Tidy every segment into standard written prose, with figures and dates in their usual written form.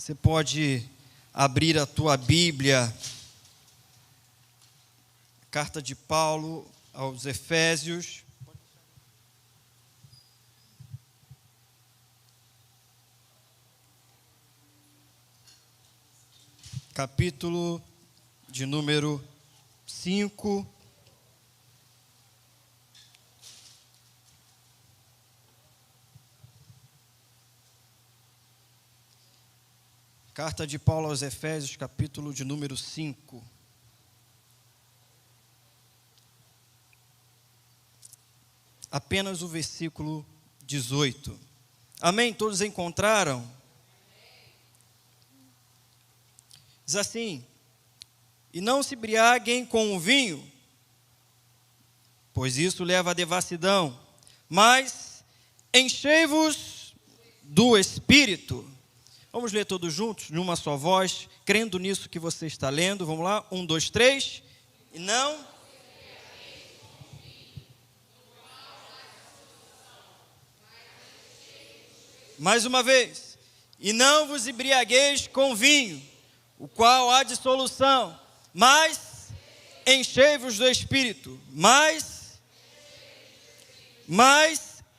Você pode abrir a tua Bíblia, carta de Paulo aos Efésios, capítulo de número 5. Carta de Paulo aos Efésios, capítulo de número 5. Apenas o versículo 18. Amém? Todos encontraram? Diz assim: e não se embriaguem com o vinho, pois isso leva à devassidão, mas enchei-vos do Espírito. Vamos ler todos juntos, numa só voz, crendo nisso que você está lendo. Vamos lá, 1, 2, 3. E não... Mais uma vez. E não vos embriagueis com vinho, o qual há dissolução, mas enchei-vos do Espírito. Mas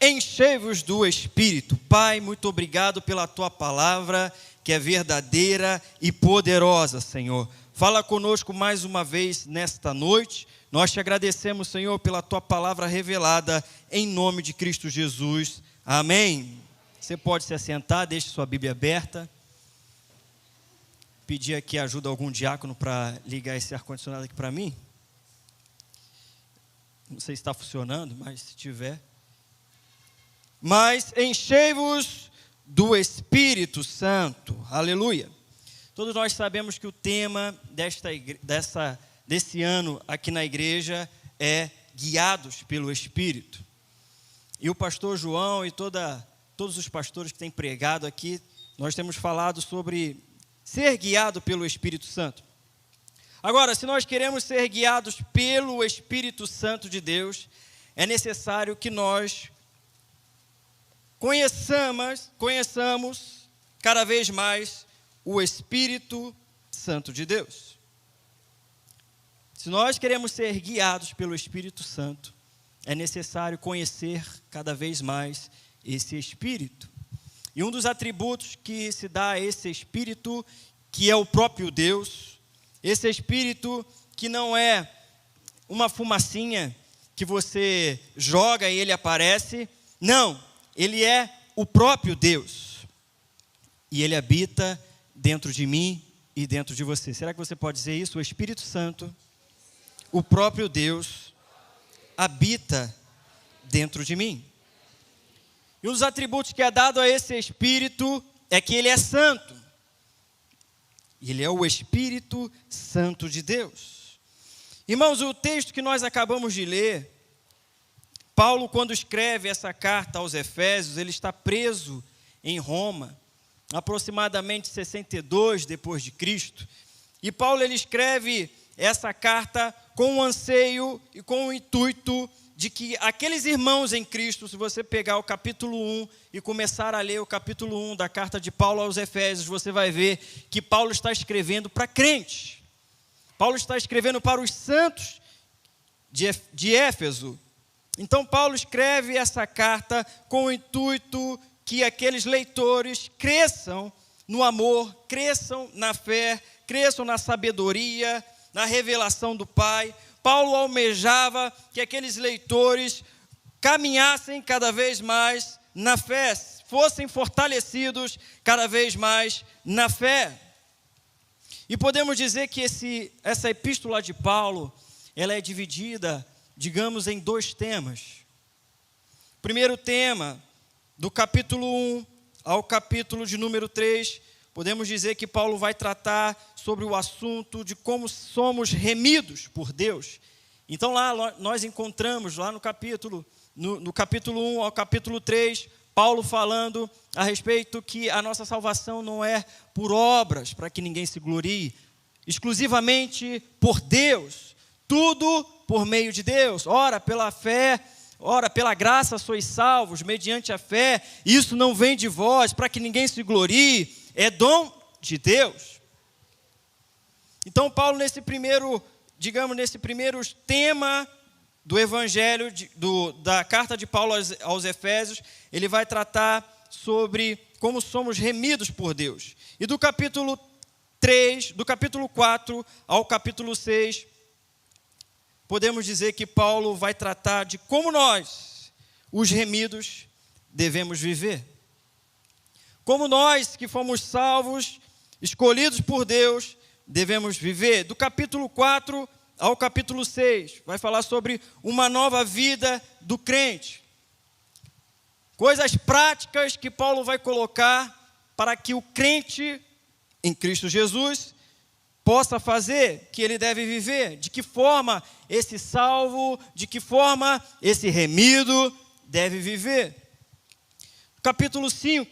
enchei-vos do Espírito. Pai, muito obrigado pela Tua palavra, que é verdadeira e poderosa, Senhor. Fala conosco mais uma vez nesta noite. Nós te agradecemos, Senhor, pela Tua palavra revelada, em nome de Cristo Jesus. Amém. Você pode se assentar, deixe sua Bíblia aberta. Pedir aqui ajuda a algum diácono para ligar esse ar-condicionado aqui para mim. Não sei se está funcionando, mas se tiver... Mas enchei-vos do Espírito Santo. Aleluia. Todos nós sabemos que o tema desse ano aqui na igreja é guiados pelo Espírito. E o pastor João e todos os pastores que têm pregado aqui, nós temos falado sobre ser guiado pelo Espírito Santo. Agora, se nós queremos ser guiados pelo Espírito Santo de Deus, é necessário que nós conheçamos cada vez mais o Espírito Santo de Deus. Se nós queremos ser guiados pelo Espírito Santo, é necessário conhecer cada vez mais esse Espírito. E um dos atributos que se dá a esse Espírito, que é o próprio Deus, esse Espírito que não é uma fumacinha que você joga e ele aparece, não. Ele é o próprio Deus. E Ele habita dentro de mim e dentro de você. Será que você pode dizer isso? O Espírito Santo, o próprio Deus, habita dentro de mim. E um dos atributos que é dado a esse Espírito é que Ele é santo. Ele é o Espírito Santo de Deus. Irmãos, o texto que nós acabamos de ler, Paulo, quando escreve essa carta aos Efésios, ele está preso em Roma, aproximadamente 62 depois de Cristo. E Paulo ele escreve essa carta com o anseio e com o intuito de que aqueles irmãos em Cristo, se você pegar o capítulo 1 e começar a ler o capítulo 1 da carta de Paulo aos Efésios, você vai ver que Paulo está escrevendo para crentes. Paulo está escrevendo para os santos de Éfeso. Então, Paulo escreve essa carta com o intuito que aqueles leitores cresçam no amor, cresçam na fé, cresçam na sabedoria, na revelação do Pai. Paulo almejava que aqueles leitores caminhassem cada vez mais na fé, fossem fortalecidos cada vez mais na fé. E podemos dizer que essa epístola de Paulo, ela é dividida, digamos, em dois temas. O primeiro tema, do capítulo 1 ao capítulo de número 3, podemos dizer que Paulo vai tratar sobre o assunto de como somos remidos por Deus. Então lá nós encontramos, lá no capítulo 1 ao capítulo 3, Paulo falando a respeito que a nossa salvação não é por obras, para que ninguém se glorie, exclusivamente por Deus, tudo por meio de Deus. Ora, pela fé, ora, pela graça sois salvos, mediante a fé. Isso não vem de vós, para que ninguém se glorie. É dom de Deus. Então, Paulo, nesse primeiro tema do Evangelho, da carta de Paulo aos Efésios, ele vai tratar sobre como somos remidos por Deus. E do capítulo 3, do capítulo 4 ao capítulo 6, podemos dizer que Paulo vai tratar de como nós, os remidos, devemos viver. Como nós que fomos salvos, escolhidos por Deus, devemos viver. Do capítulo 4 ao capítulo 6, vai falar sobre uma nova vida do crente. Coisas práticas que Paulo vai colocar para que o crente em Cristo Jesus possa fazer, que ele deve viver. De que forma esse salvo, de que forma esse remido deve viver. Capítulo 5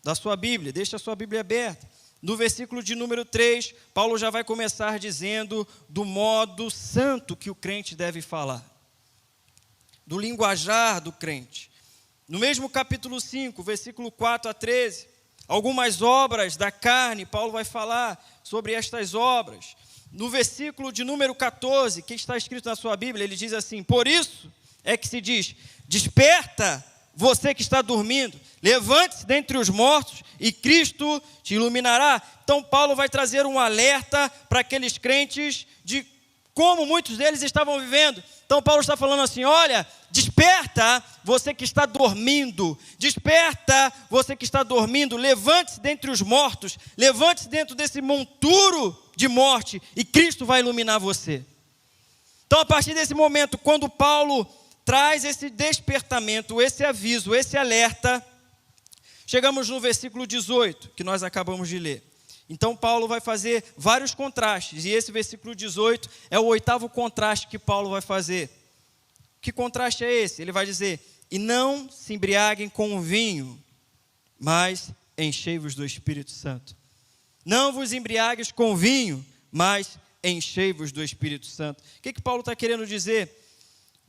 da sua Bíblia, deixa a sua Bíblia aberta. No versículo de número 3, Paulo já vai começar dizendo do modo santo que o crente deve falar. Do linguajar do crente. No mesmo capítulo 5, versículo 4 a 13, algumas obras da carne, Paulo vai falar sobre estas obras. No versículo de número 14, que está escrito na sua Bíblia, ele diz assim: por isso é que se diz, desperta você que está dormindo, levante-se dentre os mortos e Cristo te iluminará. Então Paulo vai trazer um alerta para aqueles crentes de como muitos deles estavam vivendo. Então Paulo está falando assim: olha, desperta você que está dormindo, desperta você que está dormindo, levante-se dentre os mortos, levante-se dentro desse monturo de morte e Cristo vai iluminar você. Então a partir desse momento, quando Paulo traz esse despertamento, esse aviso, esse alerta, chegamos no versículo 18, que nós acabamos de ler. Então Paulo vai fazer vários contrastes, e esse versículo 18 é o 8º contraste que Paulo vai fazer. Que contraste é esse? Ele vai dizer: e não se embriaguem com o vinho, mas enchei-vos do Espírito Santo. Não vos embriagues com vinho, mas enchei-vos do Espírito Santo. O que Paulo está querendo dizer?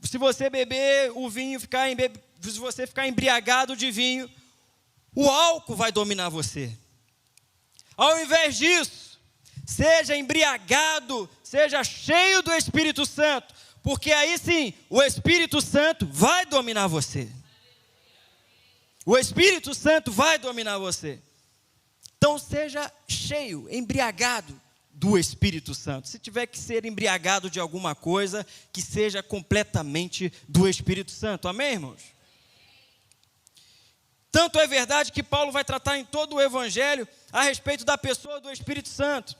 Se você beber o vinho, se você ficar embriagado de vinho, o álcool vai dominar você. Ao invés disso, seja embriagado, seja cheio do Espírito Santo, porque aí sim, o Espírito Santo vai dominar você. O Espírito Santo vai dominar você. Então seja cheio, embriagado do Espírito Santo. Se tiver que ser embriagado de alguma coisa, que seja completamente do Espírito Santo. Amém, irmãos? Tanto é verdade que Paulo vai tratar em todo o Evangelho a respeito da pessoa do Espírito Santo.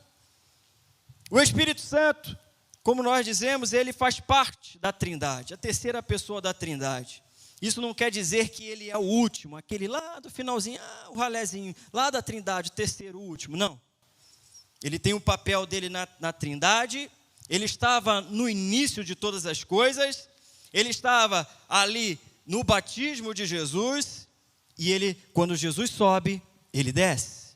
O Espírito Santo, como nós dizemos, ele faz parte da Trindade, a terceira pessoa da Trindade. Isso não quer dizer que ele é o último, aquele lá do finalzinho, o ralézinho, lá da Trindade, o terceiro, o último. Não. Ele tem o papel dele na Trindade, ele estava no início de todas as coisas, ele estava ali no batismo de Jesus, e ele, quando Jesus sobe, ele desce.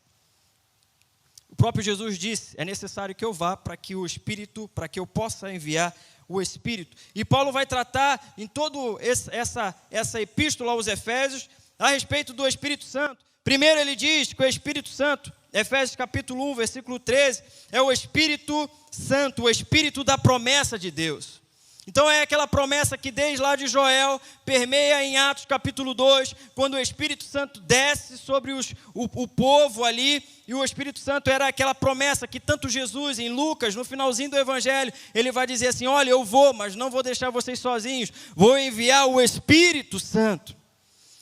O próprio Jesus disse: é necessário que eu vá para que o Espírito, para que eu possa enviar o Espírito. E Paulo vai tratar em toda essa epístola aos Efésios a respeito do Espírito Santo. Primeiro ele diz que o Espírito Santo, Efésios capítulo 1, versículo 13, é o Espírito Santo, o Espírito da promessa de Deus. Então é aquela promessa que desde lá de Joel permeia em Atos capítulo 2, quando o Espírito Santo desce sobre o povo ali, e o Espírito Santo era aquela promessa que tanto Jesus, em Lucas, no finalzinho do Evangelho, ele vai dizer assim: olha, eu vou, mas não vou deixar vocês sozinhos, vou enviar o Espírito Santo.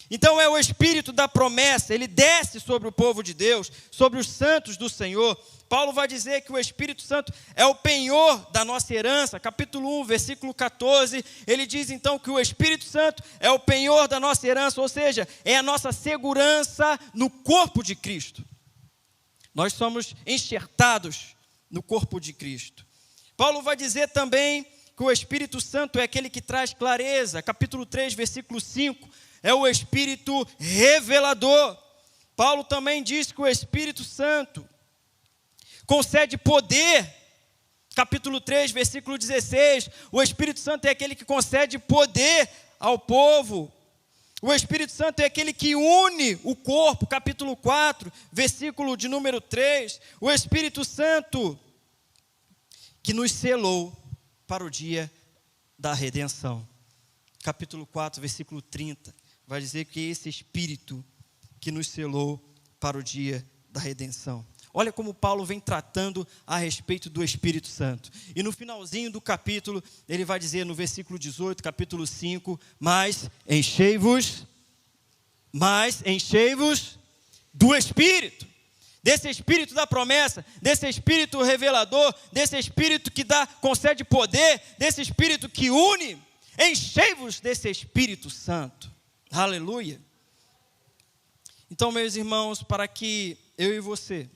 Então é o Espírito da promessa, ele desce sobre o povo de Deus, sobre os santos do Senhor. Paulo vai dizer que o Espírito Santo é o penhor da nossa herança. Capítulo 1, versículo 14, ele diz então que o Espírito Santo é o penhor da nossa herança, ou seja, é a nossa segurança no corpo de Cristo. Nós somos enxertados no corpo de Cristo. Paulo vai dizer também que o Espírito Santo é aquele que traz clareza. Capítulo 3, versículo 5, é o Espírito revelador. Paulo também diz que o Espírito Santo concede poder. Capítulo 3, versículo 16, o Espírito Santo é aquele que concede poder ao povo. O Espírito Santo é aquele que une o corpo, capítulo 4, versículo de número 3. O Espírito Santo que nos selou para o dia da redenção. Capítulo 4, versículo 30, vai dizer que esse Espírito que nos selou para o dia da redenção. Olha como Paulo vem tratando a respeito do Espírito Santo. E no finalzinho do capítulo, ele vai dizer no versículo 18, capítulo 5, mas enchei-vos do Espírito. Desse Espírito da promessa, desse Espírito revelador, desse Espírito que concede poder, desse Espírito que une. Enchei-vos desse Espírito Santo. Aleluia. Então, meus irmãos, para que eu e você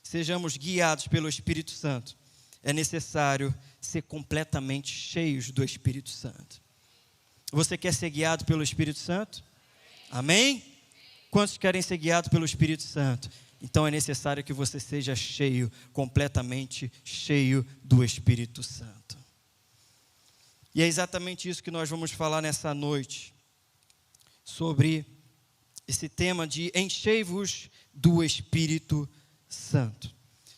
sejamos guiados pelo Espírito Santo, é necessário ser completamente cheios do Espírito Santo. Você quer ser guiado pelo Espírito Santo? Amém? Quantos querem ser guiados pelo Espírito Santo? Então é necessário que você seja cheio, completamente cheio do Espírito Santo. E é exatamente isso que nós vamos falar nessa noite, sobre esse tema de enchei-vos do Espírito Santo.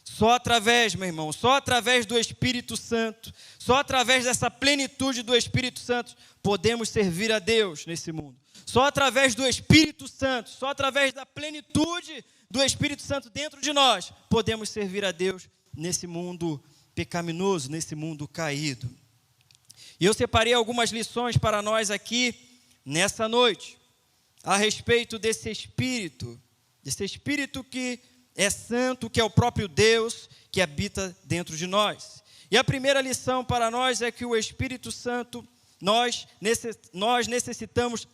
Só através, meu irmão, só através do Espírito Santo, só através dessa plenitude do Espírito Santo, podemos servir a Deus nesse mundo. Só através do Espírito Santo, só através da plenitude do Espírito Santo dentro de nós, podemos servir a Deus nesse mundo pecaminoso, nesse mundo caído. E eu separei algumas lições para nós aqui, nessa noite, a respeito desse Espírito que é santo, que é o próprio Deus, que habita dentro de nós. E a primeira lição para nós é que o Espírito Santo, nós necessitamos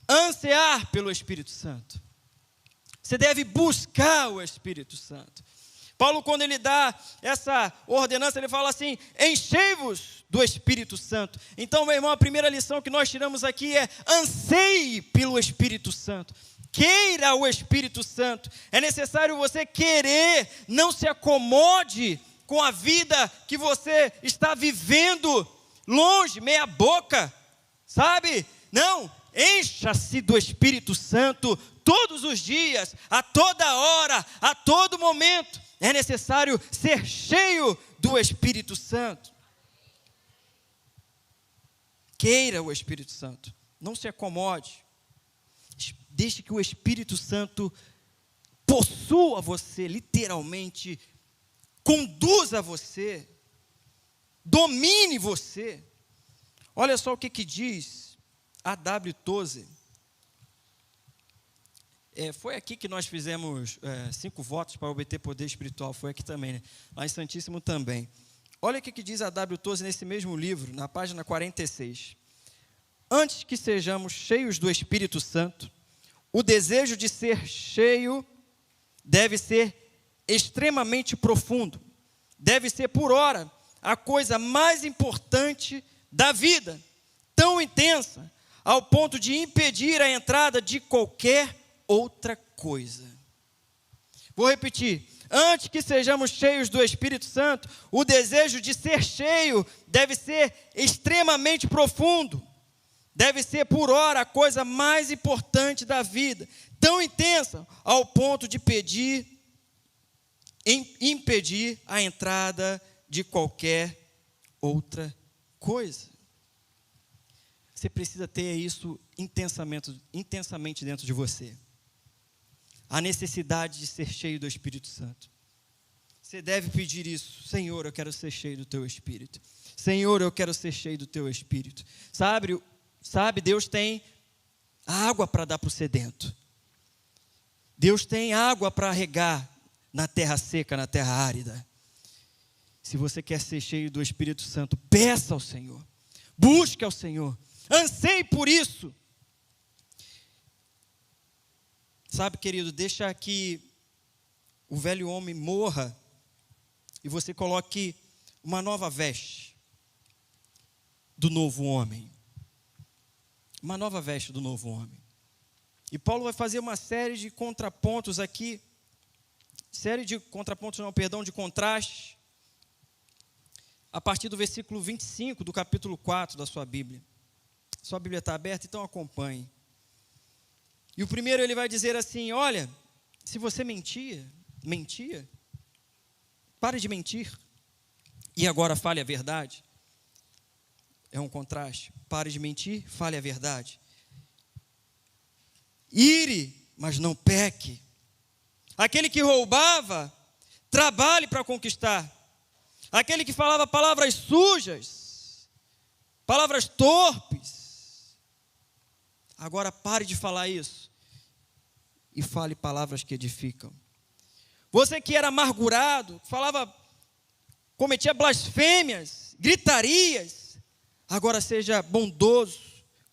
ansiar pelo Espírito Santo. Você deve buscar o Espírito Santo. Paulo, quando ele dá essa ordenança, ele fala assim, enchei-vos do Espírito Santo. Então, meu irmão, a primeira lição que nós tiramos aqui é anseie pelo Espírito Santo. Queira o Espírito Santo. É necessário você querer, não se acomode com a vida que você está vivendo longe, meia boca, sabe? Não, encha-se do Espírito Santo todos os dias, a toda hora, a todo momento. É necessário ser cheio do Espírito Santo. Queira o Espírito Santo, não se acomode. Deixe que o Espírito Santo possua você, literalmente, conduza você, domine você. Olha só o que diz A.W. Tozer. Foi aqui que nós fizemos 5 votos para obter poder espiritual, foi aqui também, né? Lá em Santíssimo também. Olha o que diz A.W. Tozer nesse mesmo livro, na página 46. Antes que sejamos cheios do Espírito Santo, o desejo de ser cheio deve ser extremamente profundo. Deve ser, por hora, a coisa mais importante da vida. Tão intensa, ao ponto de impedir a entrada de qualquer outra coisa. Vou repetir. Antes que sejamos cheios do Espírito Santo, o desejo de ser cheio deve ser extremamente profundo. Deve ser, por hora, a coisa mais importante da vida. Tão intensa, ao ponto de impedir a entrada de qualquer outra coisa. Você precisa ter isso intensamente dentro de você. A necessidade de ser cheio do Espírito Santo. Você deve pedir isso. Senhor, eu quero ser cheio do Teu Espírito. Senhor, eu quero ser cheio do Teu Espírito. Sabe, Deus tem água para dar para o sedento. Deus tem água para regar na terra seca, na terra árida. Se você quer ser cheio do Espírito Santo, peça ao Senhor. Busque ao Senhor. Anseie por isso. Sabe, querido, deixa que o velho homem morra e você coloque uma nova veste do novo homem. Uma nova veste do novo homem. E Paulo vai fazer uma série de contrapontos aqui. De contrastes. A partir do versículo 25 do capítulo 4 da sua Bíblia. Sua Bíblia está aberta, então acompanhe. E o primeiro ele vai dizer assim: olha, se você mentia, pare de mentir. E agora fale a verdade. É um contraste. Pare de mentir, fale a verdade. Ire, mas não peque. Aquele que roubava, trabalhe para conquistar. Aquele que falava palavras sujas, palavras torpes, agora pare de falar isso e fale palavras que edificam. Você que era amargurado, cometia blasfêmias, gritarias, agora seja bondoso,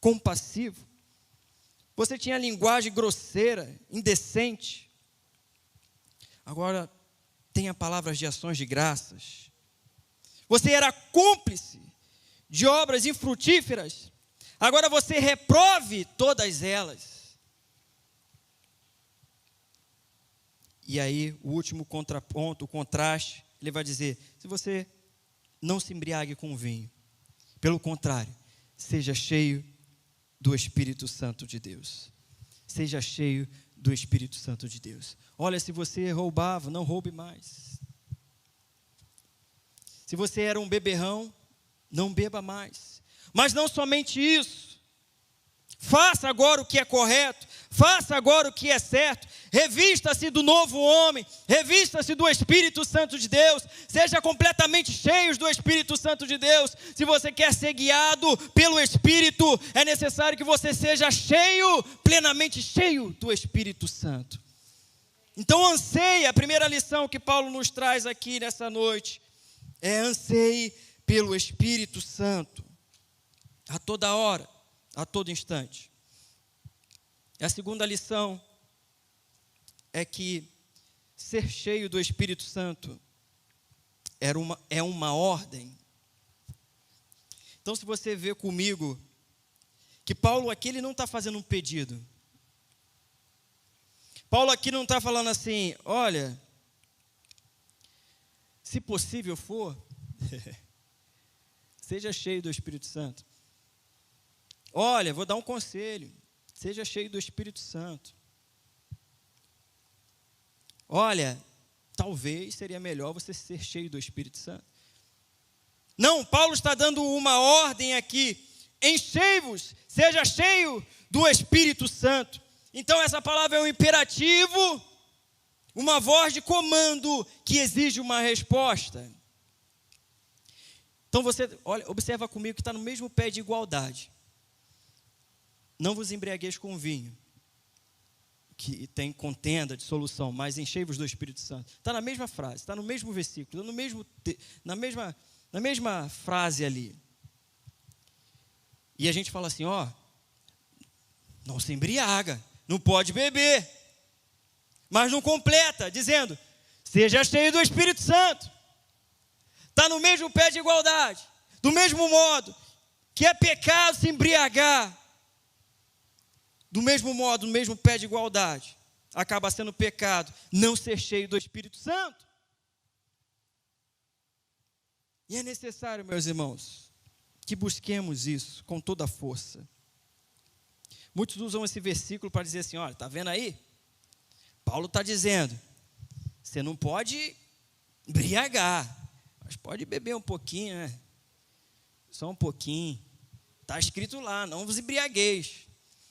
compassivo. Você tinha linguagem grosseira, indecente, agora tenha palavras de ações de graças. Você era cúmplice de obras infrutíferas, agora você reprove todas elas. E aí, o último contraponto, o contraste, ele vai dizer: se você não se embriague com vinho, pelo contrário, seja cheio do Espírito Santo de Deus. Seja cheio do Espírito Santo de Deus. Olha, se você roubava, não roube mais. Se você era um beberrão, não beba mais. Mas não somente isso. Faça agora o que é correto. Faça agora o que é certo. Revista-se do novo homem. Revista-se do Espírito Santo de Deus. Seja completamente cheios do Espírito Santo de Deus. Se você quer ser guiado pelo Espírito, é necessário que você seja cheio, plenamente cheio do Espírito Santo. Então anseie, a primeira lição que Paulo nos traz aqui nessa noite é: anseie pelo Espírito Santo, a toda hora, a todo instante. E a segunda lição é que ser cheio do Espírito Santo é uma ordem. Então, se você vê comigo que Paulo aqui ele não está fazendo um pedido. Paulo aqui não está falando assim: olha, se possível for, seja cheio do Espírito Santo. Olha, vou dar um conselho: seja cheio do Espírito Santo. Olha, talvez seria melhor você ser cheio do Espírito Santo. Não, Paulo está dando uma ordem aqui: enchei-vos, seja cheio do Espírito Santo. Então essa palavra é um imperativo, uma voz de comando que exige uma resposta. Então você, olha, observa comigo que está no mesmo pé de igualdade. Não vos embriagueis com vinho, que tem contenda, dissolução, mas enchei-vos do Espírito Santo. Está na mesma frase, está no mesmo versículo, na mesma frase ali. E a gente fala assim: ó, não se embriaga, não pode beber. Mas não completa, dizendo: seja cheio do Espírito Santo. Está no mesmo pé de igualdade. Do mesmo modo que é pecado se embriagar, do mesmo modo, no mesmo pé de igualdade, acaba sendo pecado não ser cheio do Espírito Santo. E é necessário, meus irmãos, que busquemos isso com toda a força. Muitos usam esse versículo para dizer assim: olha, está vendo aí? Paulo está dizendo, você não pode embriagar, mas pode beber um pouquinho, né? Só um pouquinho. Está escrito lá: não vos embriagueis.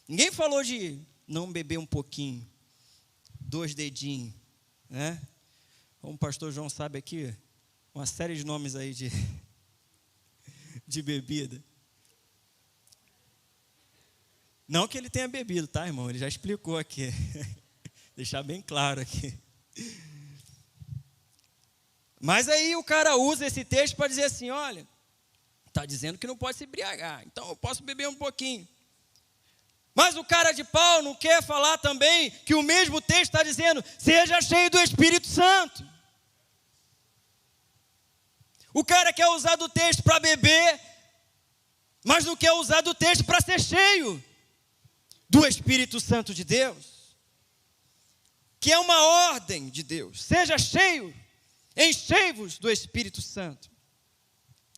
Ninguém falou de não beber um pouquinho, 2 dedinhos, né? Como o pastor João sabe aqui, uma série de nomes aí de bebida. Não que ele tenha bebido, tá, irmão? Ele já explicou aqui. Deixar bem claro aqui. Mas aí o cara usa esse texto para dizer assim: olha, está dizendo que não pode se embriagar, então eu posso beber um pouquinho. Mas o cara de pau não quer falar também que o mesmo texto está dizendo: seja cheio do Espírito Santo. O cara quer usar do texto para beber, mas não quer usar do texto para ser cheio do Espírito Santo de Deus, que é uma ordem de Deus. Seja cheio, enchei-vos do Espírito Santo.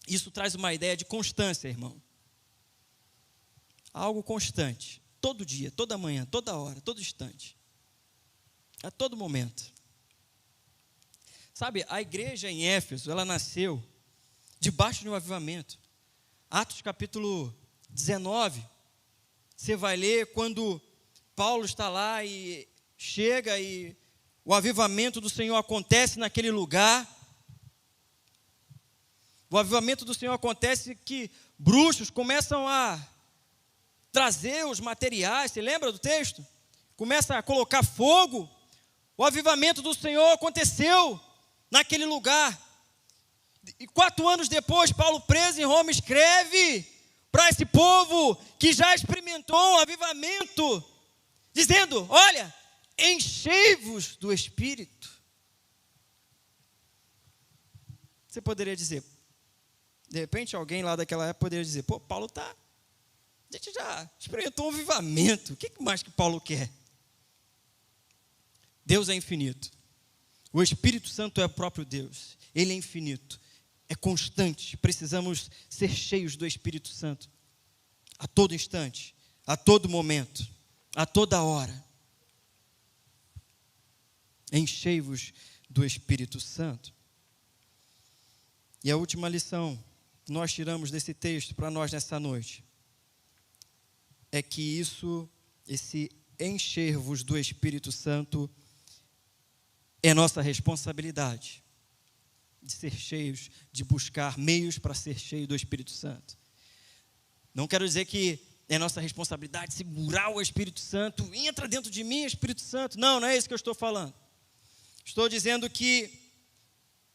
Isso traz uma ideia de constância, irmão. Algo constante, todo dia, toda manhã, toda hora, todo instante, a todo momento. Sabe, a igreja em Éfeso, ela nasceu debaixo de um avivamento. Atos capítulo 19, você vai ler quando Paulo está lá e chega e o avivamento do Senhor acontece naquele lugar. O avivamento do Senhor acontece que bruxos começam a trazer os materiais, você lembra do texto? Começa a colocar fogo. O avivamento do Senhor aconteceu naquele lugar. E 4 anos depois, Paulo, preso em Roma, escreve para esse povo que já experimentou um avivamento, dizendo: olha, enchei-vos do Espírito. Você poderia dizer, de repente alguém lá daquela época poderia dizer: pô, Paulo a gente já experimentou um avivamento, o que mais que Paulo quer? Deus é infinito, o Espírito Santo é o próprio Deus, Ele é infinito, é constante, precisamos ser cheios do Espírito Santo, a todo instante, a todo momento, a toda hora. Enchei-vos do Espírito Santo. E a última lição que nós tiramos desse texto para nós nessa noite é que esse encher-vos do Espírito Santo é nossa responsabilidade de ser cheios, de buscar meios para ser cheio do Espírito Santo. Não quero dizer que é nossa responsabilidade segurar o Espírito Santo, entra dentro de mim, Espírito Santo. Não é isso que eu estou falando. Estou dizendo que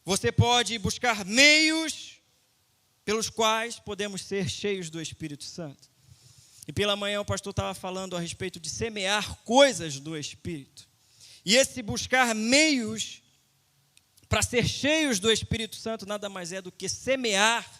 você pode buscar meios pelos quais podemos ser cheios do Espírito Santo. E pela manhã o pastor estava falando a respeito de semear coisas do Espírito. E esse buscar meios para ser cheios do Espírito Santo nada mais é do que semear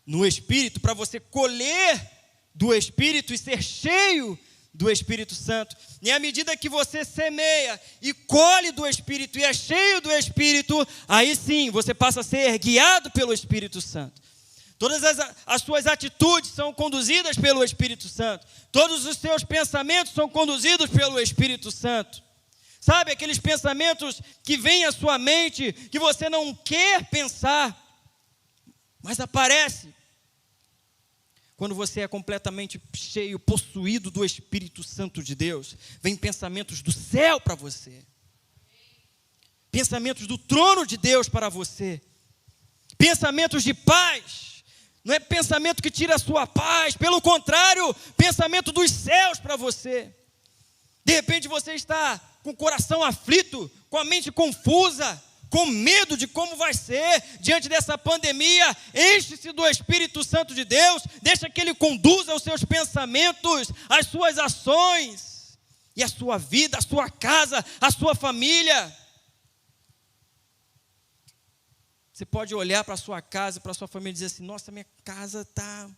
no Espírito, para você colher do Espírito e ser cheio do Espírito Santo. E à medida que você semeia e colhe do Espírito e é cheio do Espírito, aí sim você passa a ser guiado pelo Espírito Santo. Todas as suas atitudes são conduzidas pelo Espírito Santo. Todos os seus pensamentos são conduzidos pelo Espírito Santo. Sabe, aqueles pensamentos que vêm à sua mente, que você não quer pensar, mas aparece quando você é completamente cheio, possuído do Espírito Santo de Deus. Vem pensamentos do céu para você. Pensamentos do trono de Deus para você. Pensamentos de paz. Não é pensamento que tira a sua paz, pelo contrário, pensamento dos céus para você. De repente você está com o coração aflito, com a mente confusa, com medo de como vai ser diante dessa pandemia. Enche-se do Espírito Santo de Deus, deixa que Ele conduza os seus pensamentos, as suas ações, e a sua vida, a sua casa, a sua família. Você pode olhar para a sua casa, para a sua família e dizer assim: nossa, minha casa está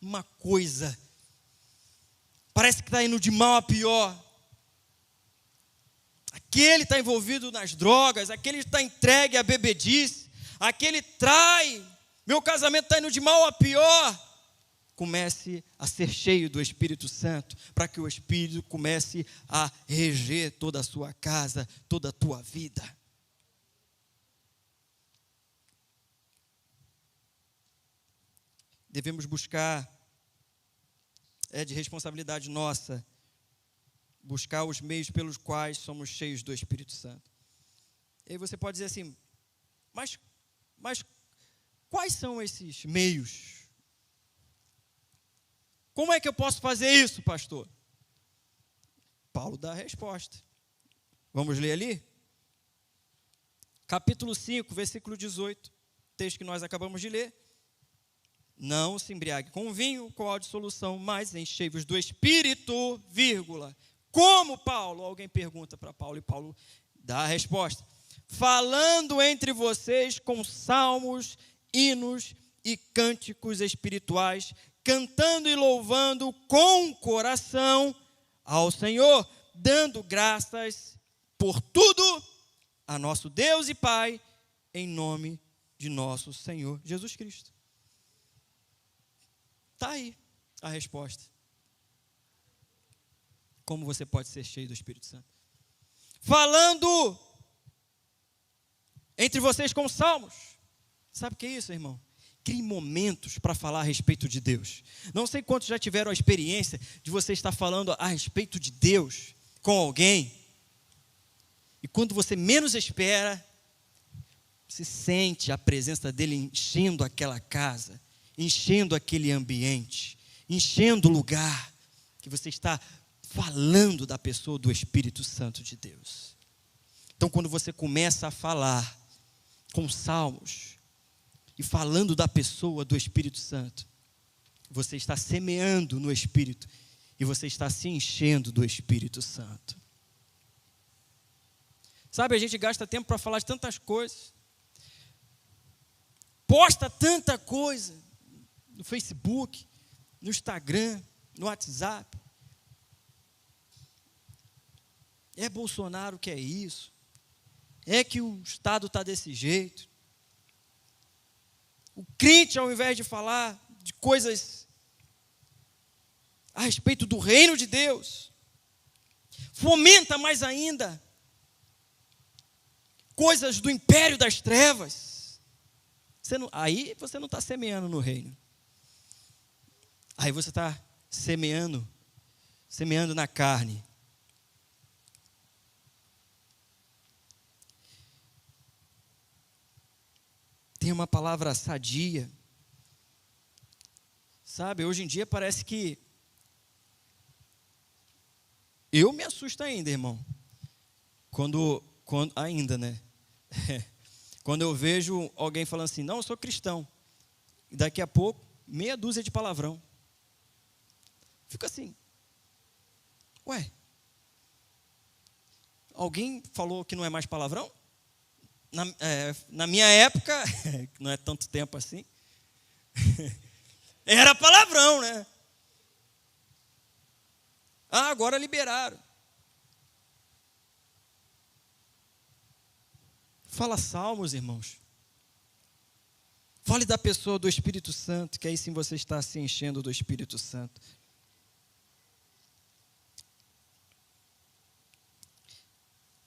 uma coisa, parece que está indo de mal a pior. Aquele está envolvido nas drogas, aquele está entregue à bebedice, aquele trai, meu casamento está indo de mal a pior. Comece a ser cheio do Espírito Santo, para que o Espírito comece a reger toda a sua casa, toda a tua vida. Devemos buscar, é de responsabilidade nossa, buscar os meios pelos quais somos cheios do Espírito Santo. E aí você pode dizer assim: mas quais são esses meios? Como é que eu posso fazer isso, pastor? Paulo dá a resposta. Vamos ler ali? Capítulo 5, versículo 18, texto que nós acabamos de ler. Não se embriague com vinho, com a dissolução, mas enchei-vos do Espírito, vírgula. Como, Paulo? Alguém pergunta para Paulo, e Paulo dá a resposta: falando entre vocês com salmos, hinos e cânticos espirituais, cantando e louvando com o coração ao Senhor, dando graças por tudo a nosso Deus e Pai, em nome de nosso Senhor Jesus Cristo. Está aí a resposta. como você pode ser cheio do Espírito Santo? Falando entre vocês com salmos. Sabe o que é isso, irmão? Crie momentos para falar a respeito de Deus. Não sei quantos já tiveram a experiência de você estar falando a respeito de Deus com alguém, e quando você menos espera, você sente a presença dele enchendo aquela casa, enchendo aquele ambiente, enchendo o lugar, que você está falando da pessoa do Espírito Santo de Deus. Então, quando você começa a falar com salmos, e falando da pessoa do Espírito Santo, você está semeando no Espírito, e você está se enchendo do Espírito Santo. Sabe, a gente gasta tempo para falar de tantas coisas, posta tanta coisa no Facebook, no Instagram, no WhatsApp. É Bolsonaro que é isso, é que o Estado está desse jeito. O crente, ao invés de falar de coisas a respeito do reino de Deus, fomenta mais ainda coisas do império das trevas. Aí você não está semeando no reino. Aí você está semeando na carne. Tem uma palavra sadia. Sabe, hoje em dia parece que eu me assusto ainda, irmão. Quando ainda, né? Quando eu vejo alguém falando assim, não, eu sou cristão. E daqui a pouco, meia dúzia de palavrão. Fico assim, ué, alguém falou que não é mais palavrão? Na minha época, não é tanto tempo assim, era palavrão, né? Ah, agora liberaram. Fala salmos, irmãos. Fale da pessoa do Espírito Santo, que aí sim você está se enchendo do Espírito Santo.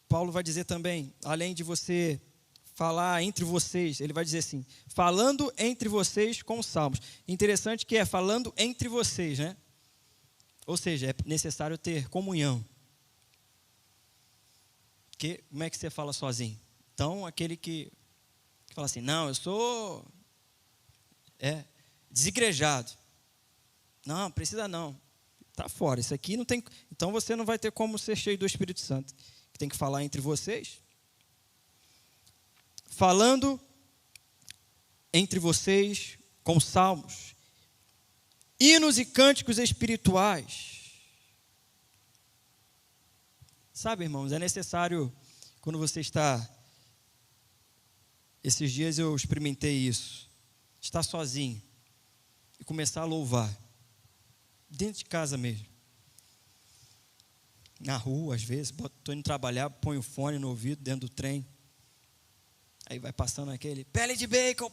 Paulo vai dizer também, além de você falar entre vocês, ele vai dizer assim, falando entre vocês com salmos. Interessante que é falando entre vocês, né? Ou seja, é necessário ter comunhão. Porque como é que você fala sozinho? Então, aquele que fala assim, não, eu sou desigrejado. Não, precisa não. Está fora, isso aqui não tem. Então você não vai ter como ser cheio do Espírito Santo. Tem que falar entre vocês. Falando entre vocês com salmos, hinos e cânticos espirituais. Sabe, irmãos, é necessário, quando você está... Esses dias eu experimentei isso. Estar sozinho e começar a louvar. Dentro de casa mesmo. Na rua, às vezes, estou indo trabalhar, ponho o fone no ouvido, dentro do trem. Aí vai passando aquele, pele de bacon,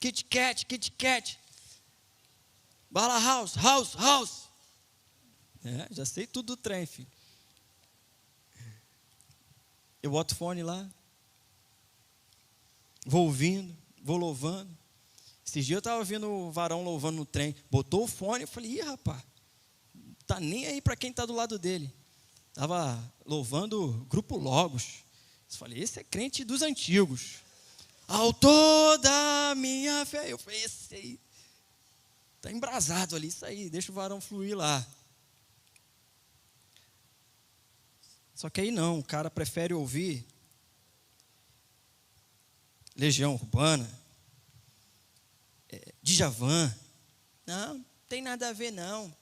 Kit Kat. Bala house. Já sei tudo do trem, filho. Eu boto o fone lá, vou ouvindo, vou louvando. Esses dias eu estava ouvindo o varão louvando no trem, botou o fone, eu falei, ih, rapaz, tá nem aí para quem está do lado dele. Estava louvando o Grupo Logos. Eu falei, esse é crente dos antigos. Autor da minha fé. Eu falei, esse aí está embrasado ali, isso aí, deixa o varão fluir lá. Só que aí não, o cara prefere ouvir Legião Urbana, Djavan. Não tem nada a ver não.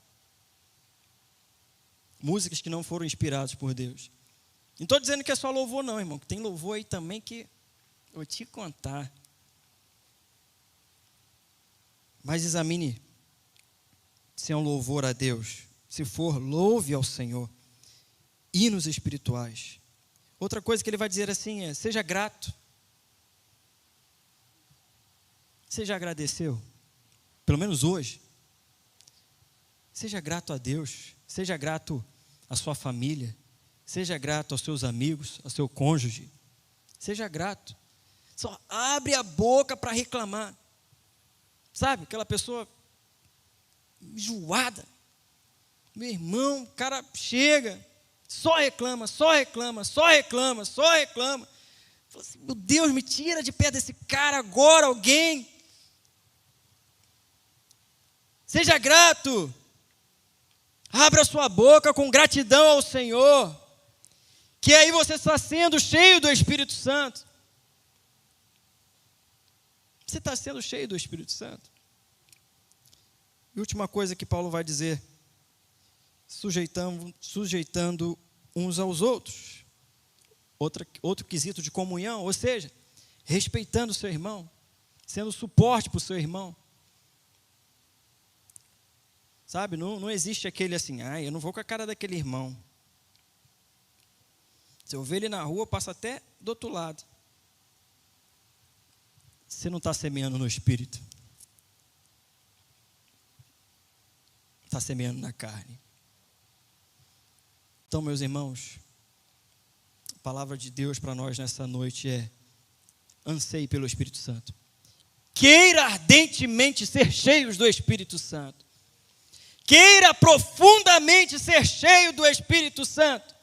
Músicas que não foram inspiradas por Deus. Não estou dizendo que é só louvor não, irmão. Tem louvor aí também que eu vou te contar. Mas examine se é um louvor a Deus. Se for, louve ao Senhor. Hinos espirituais. Outra coisa que ele vai dizer assim é, seja grato. Você já agradeceu? Pelo menos hoje. Seja grato a Deus, seja grato à sua família, seja grato aos seus amigos, ao seu cônjuge. Seja grato. Só abre a boca para reclamar. Sabe, aquela pessoa enjoada. Meu irmão, o cara chega, só reclama, só reclama, só reclama, só reclama. Fala assim, meu Deus, me tira de pé desse cara agora, alguém. Seja grato. Abra sua boca com gratidão ao Senhor. Que aí você está sendo cheio do Espírito Santo. Você está sendo cheio do Espírito Santo. E última coisa que Paulo vai dizer. Sujeitando uns aos outros. Outro quesito de comunhão. Ou seja, respeitando o seu irmão. Sendo suporte para o seu irmão. Sabe, não existe aquele assim, eu não vou com a cara daquele irmão. Se eu ver ele na rua, eu passo até do outro lado. Você não está semeando no Espírito. Está semeando na carne. Então, meus irmãos, a palavra de Deus para nós nessa noite é: anseie pelo Espírito Santo. Queira ardentemente ser cheios do Espírito Santo. Queira profundamente ser cheio do Espírito Santo.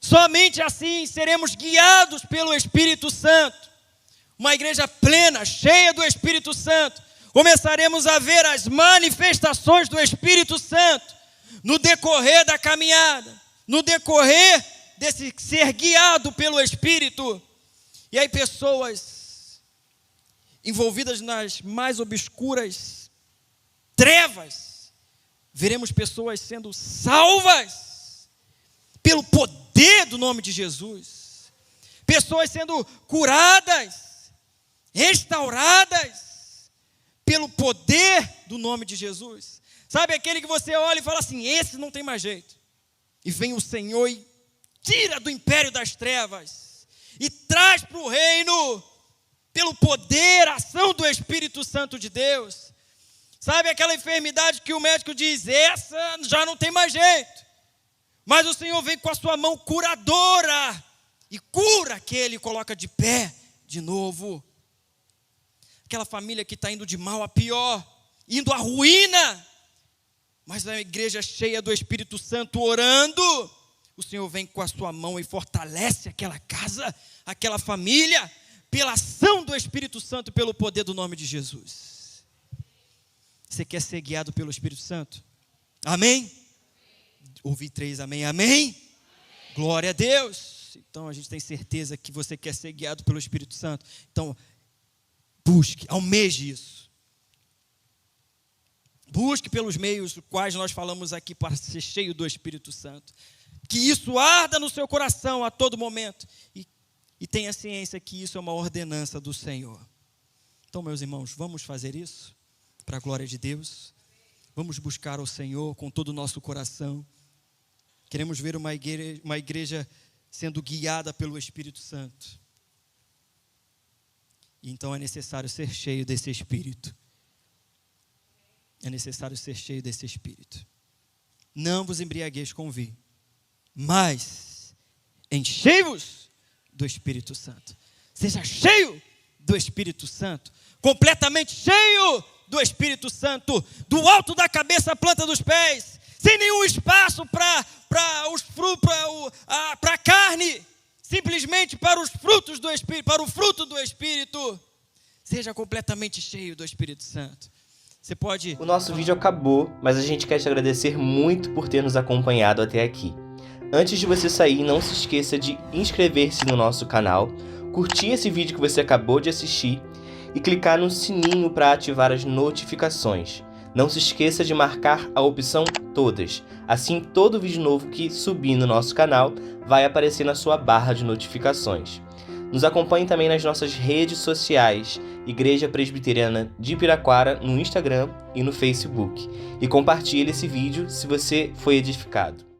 Somente assim seremos guiados pelo Espírito Santo. Uma igreja plena, cheia do Espírito Santo. Começaremos a ver as manifestações do Espírito Santo no decorrer da caminhada, no decorrer desse ser guiado pelo Espírito. E aí pessoas envolvidas nas mais obscuras trevas, veremos pessoas sendo salvas pelo poder do nome de Jesus. Pessoas sendo curadas, restauradas pelo poder do nome de Jesus. Sabe aquele que você olha e fala assim, esse não tem mais jeito. E vem o Senhor e tira do império das trevas e traz para o reino pelo poder, a ação do Espírito Santo de Deus. Sabe aquela enfermidade que o médico diz, essa já não tem mais jeito. Mas o Senhor vem com a sua mão curadora e cura aquele e coloca de pé de novo. Aquela família que está indo de mal a pior, indo à ruína, mas na igreja cheia do Espírito Santo orando, o Senhor vem com a sua mão e fortalece aquela casa, aquela família, pela ação do Espírito Santo, pelo poder do nome de Jesus. Você quer ser guiado pelo Espírito Santo? Amém? Ouvi 3, amém, amém? Glória a Deus. Então a gente tem certeza que você quer ser guiado pelo Espírito Santo. Então, busque, almeje isso. Busque pelos meios dos quais nós falamos aqui para ser cheio do Espírito Santo. Que isso arda no seu coração a todo momento. E tenha ciência que isso é uma ordenança do Senhor. Então, meus irmãos, vamos fazer isso para a glória de Deus. Vamos buscar o Senhor com todo o nosso coração. Queremos ver uma igreja sendo guiada pelo Espírito Santo. E então é necessário ser cheio desse Espírito. É necessário ser cheio desse Espírito. Não vos embriagueis com vinho, mas enchei-vos do Espírito Santo. Seja cheio do Espírito Santo. Completamente cheio do Espírito Santo. Do alto da cabeça à planta dos pés. Sem nenhum espaço para a carne. Simplesmente para os frutos do Espírito, para o fruto do Espírito. Seja completamente cheio do Espírito Santo. Você pode... O nosso vídeo acabou, mas a gente quer te agradecer muito por ter nos acompanhado até aqui. Antes de você sair, não se esqueça de inscrever-se no nosso canal, curtir esse vídeo que você acabou de assistir e clicar no sininho para ativar as notificações. Não se esqueça de marcar a opção Todas. Assim, todo vídeo novo que subir no nosso canal vai aparecer na sua barra de notificações. Nos acompanhe também nas nossas redes sociais, Igreja Presbiteriana de Piraquara, no Instagram e no Facebook. E compartilhe esse vídeo se você foi edificado.